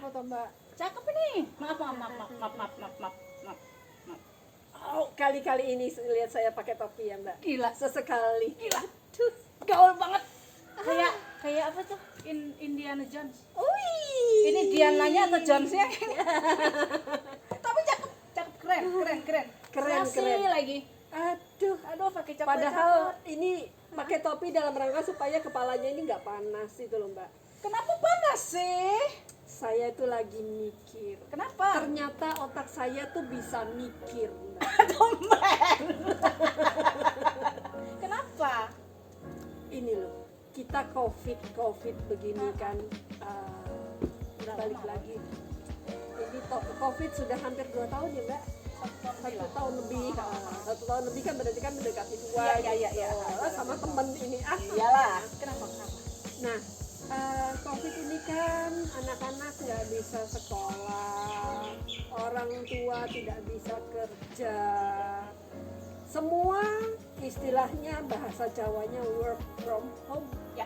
Apa tuh Mbak? Cakep ini. Maaf. Oh, kali-kali ini lihat saya pakai topi ya Mbak. Gila. Sesekali. Gila. Tuh, gaul banget. Kayak apa tuh? Indiana Jones. Wih. Ini Diananya atau Jonesnya? Tapi cakep, keren. Classy lagi. Aduh, pakai coklat. padahal ini pakai topi dalam rangka supaya kepalanya ini nggak panas itu loh Mbak. Kenapa panas sih? Saya itu lagi mikir. Kenapa? Ternyata otak saya tuh bisa mikir Mbak. Tumben. Kenapa? Ini loh, kita covid begini kan, balik lagi. Ini covid sudah hampir 2 tahun ya Mbak. 1 tahun lebih, 1 tahun lebih kan berarti kan mendekati 2 Iya. sama temen ini Iyalah. Kenapa? Nah, covid ini kan anak-anak nggak bisa sekolah, orang tua tidak bisa kerja, semua istilahnya bahasa Jawanya work from home Ya.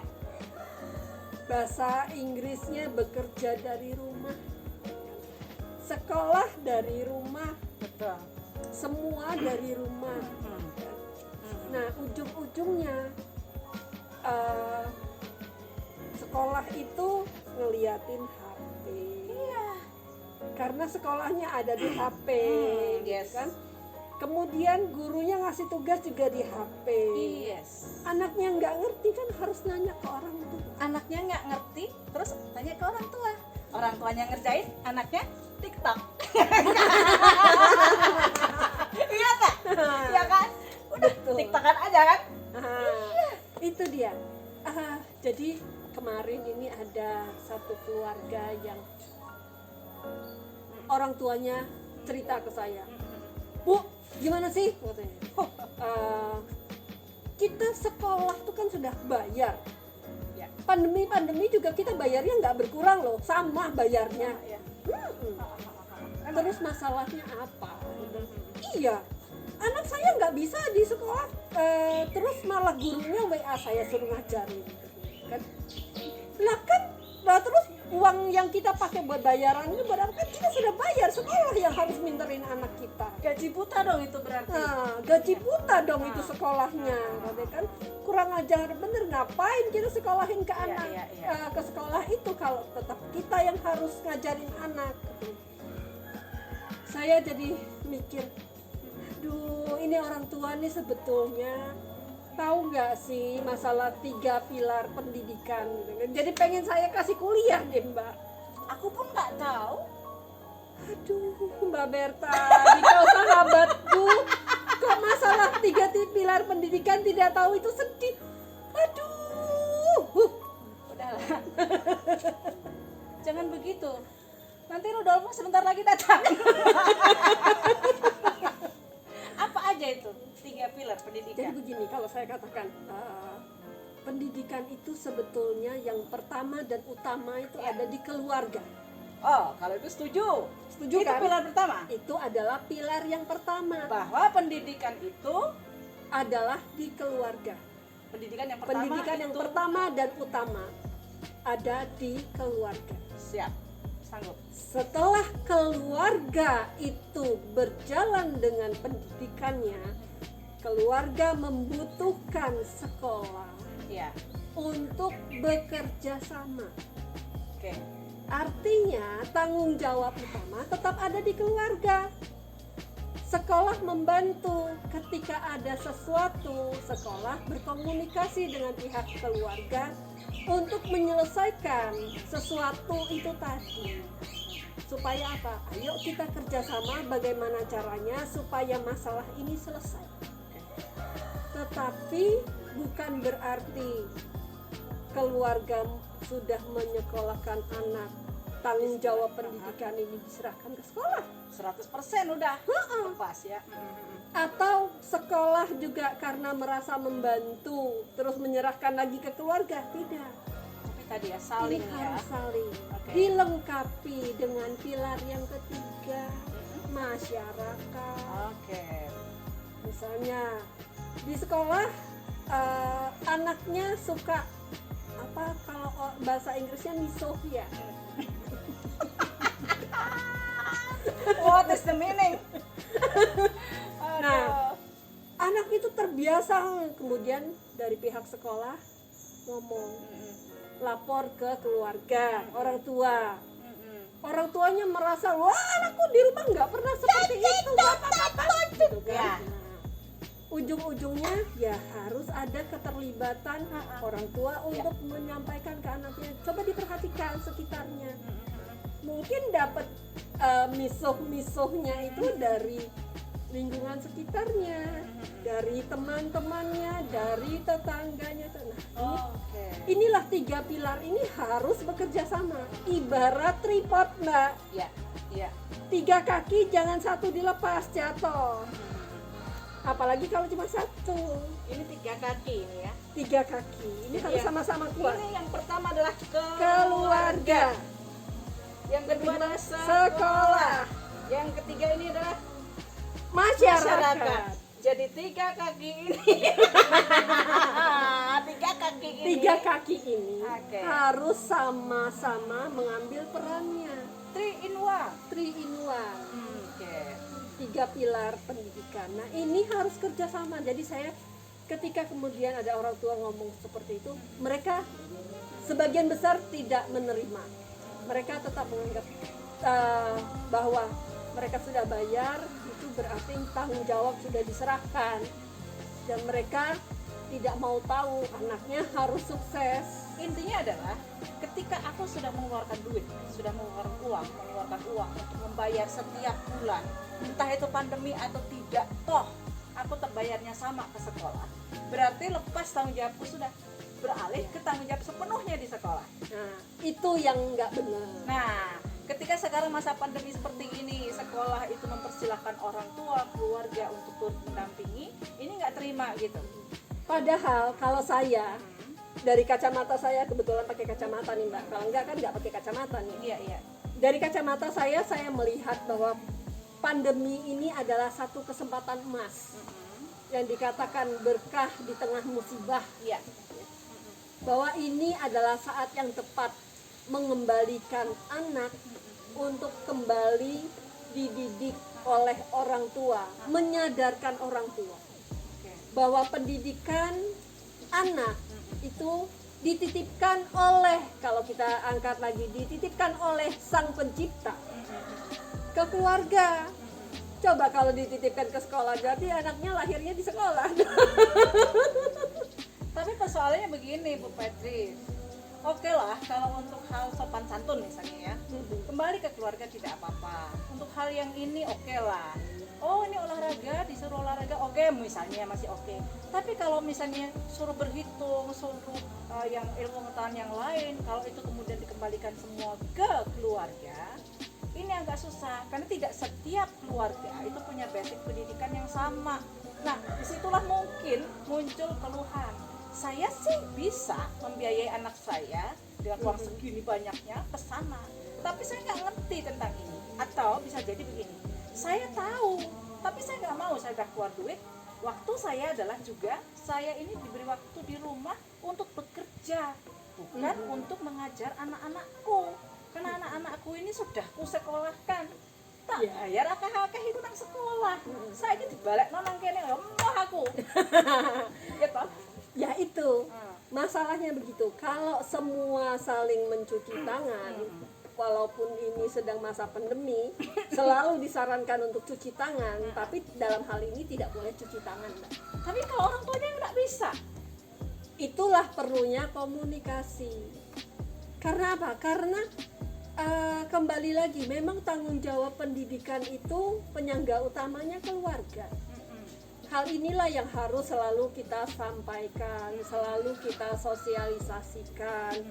bahasa Inggrisnya bekerja dari rumah, sekolah dari rumah, Betul. semua dari rumah. Nah, ujung-ujungnya sekolah itu ngeliatin HP. Iya. Karena sekolahnya ada di HP, Yes. kan? Kemudian gurunya ngasih tugas juga di HP. Yes. Anaknya nggak ngerti kan harus nanya ke orang tua. Anaknya nggak ngerti, terus tanya ke orang tua. Orang tuanya ngerjain, anaknya TikTok. Iya tak? Iya kan? Udah Betul. TikTokan aja kan? Itu dia. Jadi kemarin ini ada satu keluarga yang orang tuanya cerita ke saya, Bu, gimana sih? Katanya. Kita sekolah tuh kan sudah bayar. Ya. Pandemi juga kita bayarnya nggak berkurang loh, sama bayarnya. Ya. Terus masalahnya apa? Iya, anak saya nggak bisa di sekolah, terus malah gurunya WA saya suruh ngajarin, kan? Nah terus uang yang kita pakai buat bayaran itu berarti kan kita sudah bayar sekolah yang harus minterin anak kita. Gaji buta dong itu berarti. Nah, gaji buta dong itu sekolahnya, kan? Kurang ajar bener, ngapain kita sekolahin ke anak, ke sekolah itu kalau tetap kita yang harus ngajarin anak. Saya jadi mikir, aduh ini orang tua nih sebetulnya tahu nggak sih masalah 3 pilar pendidikan gitu kan. Jadi pengen saya kasih kuliah deh Mbak. Aku pun nggak tahu. Aduh Mbak Berta, kau sahabatku, kok masalah 3 pilar pendidikan tidak tahu, itu sedih. Aduh. Udahlah. Jangan begitu. Nanti Rudolfo sebentar lagi datang. Apa aja itu 3 pilar Jadi pendidikan? begini, kalau saya katakan pendidikan itu sebetulnya yang pertama dan utama itu ada di keluarga. Oh, kalau itu setuju. Setuju Itu kan? pilar pertama. Itu adalah pilar yang pertama, Bahwa pendidikan itu adalah di keluarga. pendidikan yang pertama. Pendidikan yang itu pertama dan utama ada di keluarga. siap. Sanggup. Setelah keluarga itu berjalan dengan pendidikannya, keluarga membutuhkan sekolah Iya. untuk bekerja sama. Oke. Artinya tanggung jawab utama tetap ada di keluarga. Sekolah membantu ketika ada sesuatu, sekolah berkomunikasi dengan pihak keluarga untuk menyelesaikan sesuatu itu tadi. Supaya apa? Ayo kita kerjasama bagaimana caranya supaya masalah ini selesai. Tetapi bukan berarti keluarga sudah menyekolahkan anak, tanggung jawab pendidikan ini diserahkan ke sekolah. 100% udah lepas ya. Atau sekolah juga karena merasa membantu terus menyerahkan lagi ke keluarga. Tidak. Tapi tadi ya saling Ini ya. harus saling. Oke. Dilengkapi dengan pilar yang ketiga, masyarakat. Oke. Misalnya di sekolah anaknya suka apa, kalau bahasa Inggrisnya misoh ya. What is the meaning? Nah, anak itu terbiasa, kemudian dari pihak sekolah ngomong, lapor ke keluarga, orang tua. Orang tuanya merasa, wah anakku di rumah nggak pernah seperti itu, gitu kan. Ya. Ujung-ujungnya ya harus ada keterlibatan orang tua untuk menyampaikan ke anaknya. Coba diperhatikan sekitarnya. Mungkin dapat misuh-misuhnya itu dari lingkungan sekitarnya, dari teman-temannya, dari tetangganya. Nah, inilah 3 pilar ini harus bekerja sama. Ibarat tripod, Mbak. Ya, ya. 3 kaki jangan 1 dilepas, jatuh. Apalagi kalau cuma 1. Ini 3 kaki ini ya. 3 kaki. Ini harus sama-sama kuat. Ini yang pertama adalah Keluarga. Yang kedua Kedua, adalah sekolah. Yang ketiga ini adalah Masyarakat. Jadi 3 kaki ini. 3 kaki ini. 3 kaki ini Oke. harus sama-sama mengambil perannya. 3 in 1. 3 in 1. Oke. 3 pilar pendidikan. Nah, ini harus kerjasama. Jadi saya ketika kemudian ada orang tua ngomong seperti itu, mereka sebagian besar tidak menerima. Mereka tetap menganggap bahwa mereka sudah bayar, itu berarti tanggung jawab sudah diserahkan, dan mereka tidak mau tahu anaknya harus sukses. Intinya adalah ketika aku sudah mengeluarkan duit, sudah mengeluarkan uang untuk membayar setiap bulan, entah itu pandemi atau tidak, toh aku terbayarnya sama ke sekolah, berarti lepas tanggung jawabku sudah beralih ke tanggung jawab sepenuhnya di sekolah. Nah, itu yang nggak benar. Nah, ketika sekarang masa pandemi seperti ini, sekolah itu mempersilahkan orang tua, keluarga untuk turut mendampingi, ini nggak terima gitu. Padahal kalau saya dari kacamata saya, kebetulan pakai kacamata nih Mbak, kalau enggak kan nggak pakai kacamata nih. Iya, iya. Dari kacamata saya melihat bahwa pandemi ini adalah satu kesempatan emas yang dikatakan berkah di tengah musibah. Iya. Bahwa ini adalah saat yang tepat mengembalikan anak untuk kembali dididik oleh orang tua, menyadarkan orang tua bahwa pendidikan anak itu dititipkan oleh, kalau kita angkat lagi, dititipkan oleh sang pencipta ke keluarga. Coba kalau dititipkan ke sekolah, jadi anaknya lahirnya di sekolah. Tapi persoalannya begini Bu Petri, oke lah kalau untuk hal sopan santun misalnya ya, kembali ke keluarga tidak apa-apa. Untuk hal yang ini oke lah. Oh ini olahraga, disuruh olahraga, oke misalnya masih oke. Tapi kalau misalnya suruh berhitung, suruh yang ilmu pengetahuan yang lain, kalau itu kemudian dikembalikan semua ke keluarga, ini agak susah karena tidak setiap keluarga itu punya basic pendidikan yang sama. Nah disitulah mungkin muncul keluhan. Saya sih bisa membiayai anak saya dengan uang segini banyaknya ke sana, tapi saya nggak ngerti tentang ini. Atau bisa jadi begini, saya tahu, tapi saya nggak mau, saya udah keluar duit. Waktu saya adalah juga, saya ini diberi waktu di rumah untuk bekerja, bukan untuk mengajar anak-anakku. Karena anak-anakku ini sudah kusekolahkan, tak bayar akeh-akeh itu nang sekolah. Saya ini dibalik nang kene lemah aku. Ya toh? Ya itu, masalahnya begitu. Kalau semua saling mencuci tangan, walaupun ini sedang masa pandemi, selalu disarankan untuk cuci tangan, tapi dalam hal ini tidak boleh cuci tangan, Mbak. Tapi kalau orang tuanya nggak bisa, itulah perlunya komunikasi. Karena apa? Karena kembali lagi, memang tanggung jawab pendidikan itu penyangga utamanya keluarga. Hal inilah yang harus selalu kita sampaikan, selalu kita sosialisasikan,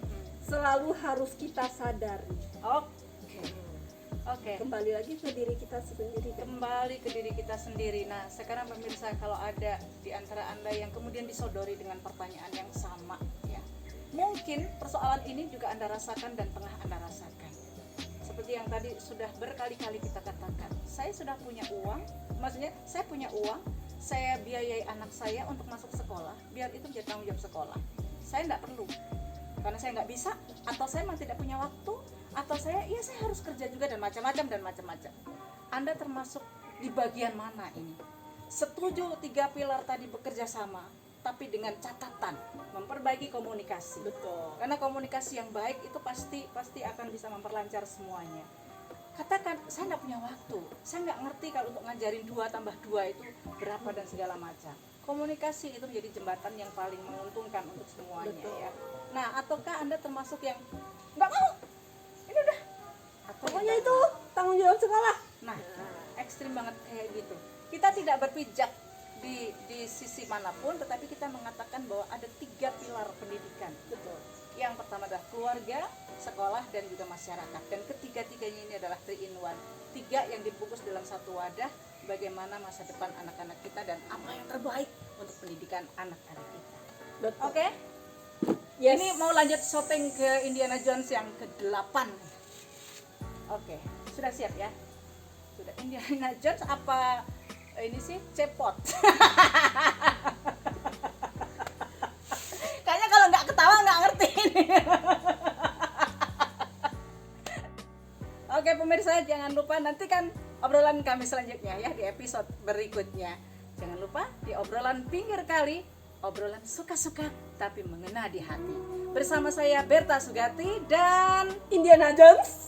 selalu harus kita sadari. Oke. Kembali lagi ke diri kita sendiri. Kembali ke diri kita sendiri. Nah, sekarang pemirsa, kalau ada di antara Anda yang kemudian disodori dengan pertanyaan yang sama, ya, mungkin persoalan ini juga Anda rasakan dan tengah Anda rasakan. Seperti yang tadi sudah berkali-kali kita katakan, saya sudah punya uang, maksudnya saya punya uang, saya biayai anak saya untuk masuk sekolah, biar itu menjadi tanggung jawab sekolah. Saya nggak perlu, karena saya nggak bisa, atau saya memang tidak punya waktu, atau saya harus kerja juga dan macam-macam. Anda termasuk di bagian mana ini? Setuju 3 pilar tadi bekerja sama, tapi dengan catatan memperbaiki komunikasi. Betul. Karena komunikasi yang baik itu pasti akan bisa memperlancar semuanya. Katakan, saya nggak punya waktu, saya nggak ngerti kalau untuk ngajarin 2 tambah 2 itu berapa dan segala macam. Komunikasi itu menjadi jembatan yang paling menguntungkan untuk semuanya. Betul. Ya. Nah, ataukah Anda termasuk yang nggak mau, ini udah, atau Pokoknya yang itu tanggung jawab sekolah. nah, ekstrim banget kayak gitu. Kita tidak berpijak di sisi manapun, tetapi kita mengatakan bahwa ada 3 pilar pendidikan. Betul. Yang pertama adalah keluarga, sekolah, dan juga masyarakat. Dan ketiga-tiganya ini adalah 3 in 1. 3 yang dibungkus dalam satu wadah, bagaimana masa depan anak-anak kita dan apa yang terbaik untuk pendidikan anak-anak kita. Betul. Oke? Yes. Ini mau lanjut shopping ke Indiana Jones yang ke-8. Oke, sudah siap ya? Sudah. Indiana Jones apa ini sih cepot? Kayaknya kalau nggak ketawa nggak ngerti ini. Oke pemirsa, jangan lupa nantikan obrolan kami selanjutnya ya di episode berikutnya. Jangan lupa di obrolan pinggir kali, obrolan suka-suka tapi mengena di hati. Bersama saya Berta Sugati dan Indiana Jones